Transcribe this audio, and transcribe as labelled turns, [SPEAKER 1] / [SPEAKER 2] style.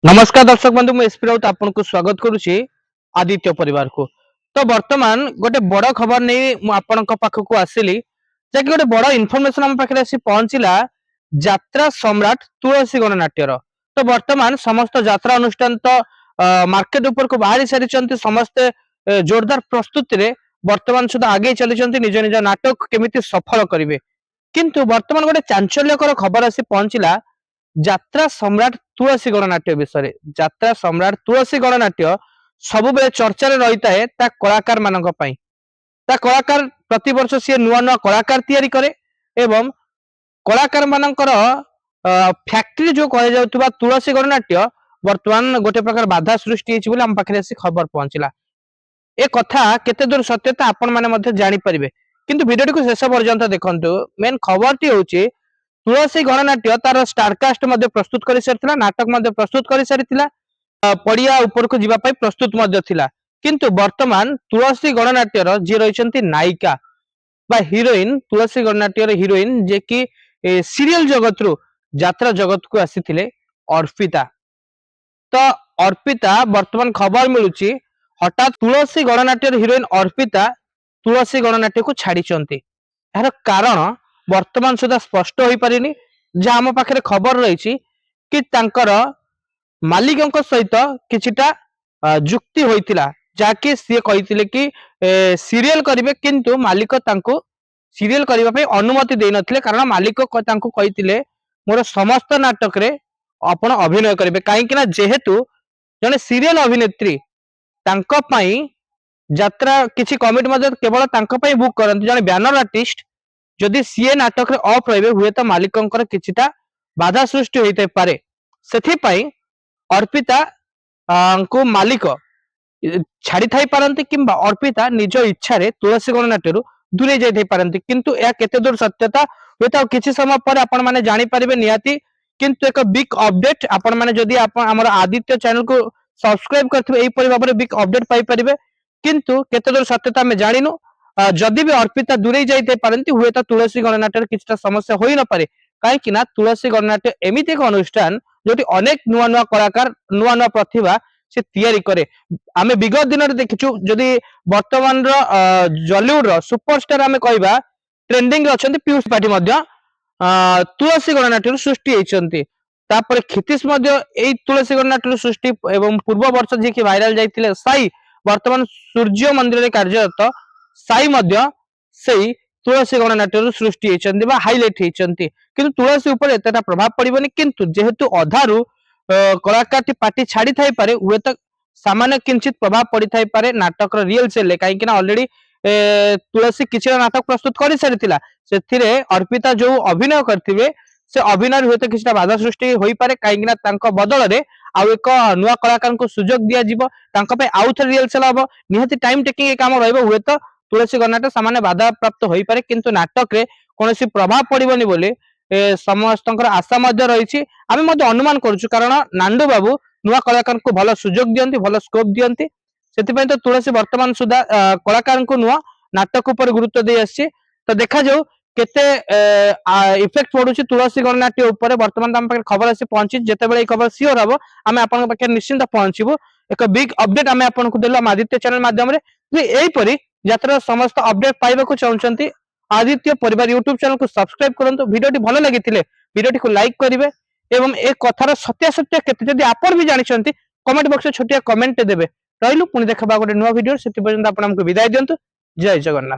[SPEAKER 1] नमस्कार दर्शक बंधु मु एसपी राउत आपको स्वागत करुच्ची आदित्य परिवार को। तो वर्तमान गोटे बड़ खबर नहीं आपण पाखक आसिली जैक गोटे बड़ इनफॉरमेशन आम पाखे आसी पहुंचला यात्रा सम्राट तुलसी गणनाट्यर। तो वर्तमान समस्त यात्रा अनुष्ठान तो मार्केट ऊपर को बाहरी सारी समस्ते जोरदार प्रस्तुति रे वर्तमान सुधा आगे चली निज निज नाटक केमिति सफल करेंगे। किंतु वर्तमान गोटे चांचल्यकर खबर आसी पहुंचला यात्रा सम्राट तुलसी गणनाट्य विषय। यात्रा सम्राट तुलसी गणनाट्य सब बेले चर्चा रही थाए ता कलाकार मानक पई। ता कलाकार प्रति वर्ष सी नुआ नुआ कलाकार तैयारी करे एवं कलाकार मानकर फैक्ट्री जो कह जाउतबा तुलसी गणनाट्य वर्तमान गोटे प्रकार बाधा सृष्टि होछि बोली हम पाखरे आसी खबर पहुंचला। ए कथा केते दूर सत्यता आपण माने मध्ये जानि परिबे, किंतु वीडियोटी को शेष पर्यंत देखंतु। मेन खबरटी होछि तुलसी गणनाट्य तार स्टारकास्ट मध्ये प्रस्तुत कर सारिथिला, नाटक मध्ये प्रस्तुत कर सारिथिला, पड़िया ऊपर को जीवा पई प्रस्तुत मध्ये थिला। किंतु वर्तमान तुलसी गणनाट्यर जे रहिसंती नायिका बा हीरोइन, तुलसी गणनाट्यर हीरोइन जे कि सीरियल जगत रु यात्रा जगत को आसीथिले अर्पिता। तो अर्पिता वर्तमान खबर मिलुची हठात तुलसी गणनाट्यर हीरोइन अर्पिता तुलसी गणनाट्य को छाड़ीचंती। यार कारण वर्तमान सुधा स्पष्ट हो पारिनी। जहाँ आम पाखे खबर रही कि तांकर मालिक सहित किछिटा जुक्ति होइतिला, जाकि सी कहितिले कि सीरियल करिवे, किंतु मालिक तांको सीरियल करिवा पे अनुमति देइ नथिले। कारण मालिक तांको कहितिले मोर समस्त नाटक रे आपण अभिनय करिवे, काहे कि ना जेहेतु जने सीरियल अभिनेत्री तांको पई यात्रा किछि कमिटी मध्ये केवल तांको पई बुक करंती। जने बैनर आर्टिस्ट जदि सीए नाटक रे ऑफ रहिबे हुए तो मालिकंकर किछिटा बाधा सृष्टि होइते पारे। सेथि पई अर्पिता को मालिक छाड़ी थाई पारंती किंबा अर्पिता निज इच्छा रे तुलसी गणनाट्यरु दूरे जाई थाई पारंती। किंतु या केते दूर सत्यता हुए तो किछि समय पर आपण माने जानि परिबे नियाती। किंतु एक बिग अपडेट आपण माने जदि आपण हमर आदित्य चैनल को सब्सक्राइब करथिबे एई परि भाबरे बिग अपडेट पाई परिबे। किंतु केते दूर सत्यता में जानिनु। जदि भी अर्पिता दूरे जाइते पारंती हुए तो तुलसी गणनाट्यर किछटा समस्या होई न पारे, काहे कि ना तुलसी गणनाट्य एमिति एक अनुष्ठान जोटी अनेक नुआ नुआ कलाकार नुआ नुआ प्रतिभा से तैयारी करे। आमे विगत दिन रे देखिछु जदि वर्तमान रो जॉलीवुड रो सुपरस्टार आमे कहबा ट्रेंडिंग रे अछंती पीयूष पाठी मध्य तुलसी गणनाट्य सृष्टि होइछंती। तापर खितिश मध्य एई तुलसी गणनाट्य सृष्टि एवं पूर्व वर्ष जे कि वायरल जाइतिले साई वर्तमान सूर्य मंदिर रे कार्यरत साई मध्य सेई तुलसी गणनाट्य सृष्टि होइछंती बा हाइलाइट होइछंती। किंतु तुलसी ऊपर एतटा प्रभाव पड़िबनी। किंतु जेहेतु अधारु कलाकार पार्टी छाड़ी थाई पारे हुए तो सामान्य किंचित प्रभाव पड़ी थाई पारे नाटक रियल सेल, कहीं कि ना ऑलरेडी तुलसी किछि नाटक प्रस्तुत कर सारिथिला। सेथिरे अर्पिता जो अभिनय करथिबे से अभिनय हुए तो किछटा बाधा सृष्टि होई पारे, कहीं कि ना तांको बदल रे आउ एक नुआ कलाकार को सुजोग दिया जिवो, तांको पे आउ थे रियल सेल हबो। निहाती टाइम टेकिंग ए काम रहइबो। हुए तो तुलसी गणनाट्य सामान्य बाधा प्राप्त होई पारे, किंतु नाटक रे कोनोसी प्रभाव पड़िबनी बोली समस्तंकर आशा मध्य रही। आमे मध्य अनुमान करूछु, कारण नांडू बाबू नुआ कलाकार को भल सुजोग दियंती, भल स्कोप दियंती। सेतिपय तो तुलसी वर्तमान सुधा कलाकार को नुआ नाटक ऊपर गुरुत्व दे आछि। तो देखा जाऊ केते इफेक्ट पडुछि तुलसी गणनाट्य ऊपर। वर्तमान हम पाखे खबर आसी पहुंची, जेते बेले खबर सियोर हबो आमे आपन पाखे निश्चिंत पहुंचीबो। एक बिग अपडेट आमे आपन को देलो आदित्य चैनल माध्यम रे। एई परी यात्रा समस्त अपडेट पाइबा को चाहउछंती आदित्य परिवार यूट्यूब चैनल को सब्सक्राइब करंतु। वीडियोटी भलो लागिथिले वीडियोटी को लाइक करिवे एवं ए कथार सत्यासत्य केते जदि आपण भी जानिछंती कमेंट बॉक्स में छोटिया कमेंट देबे। रहिलु पुनी देखबा गोटे नुवा वीडियो। सेति पर्यंत आपण हमको विदाय दियंतु। जय जगन्नाथ।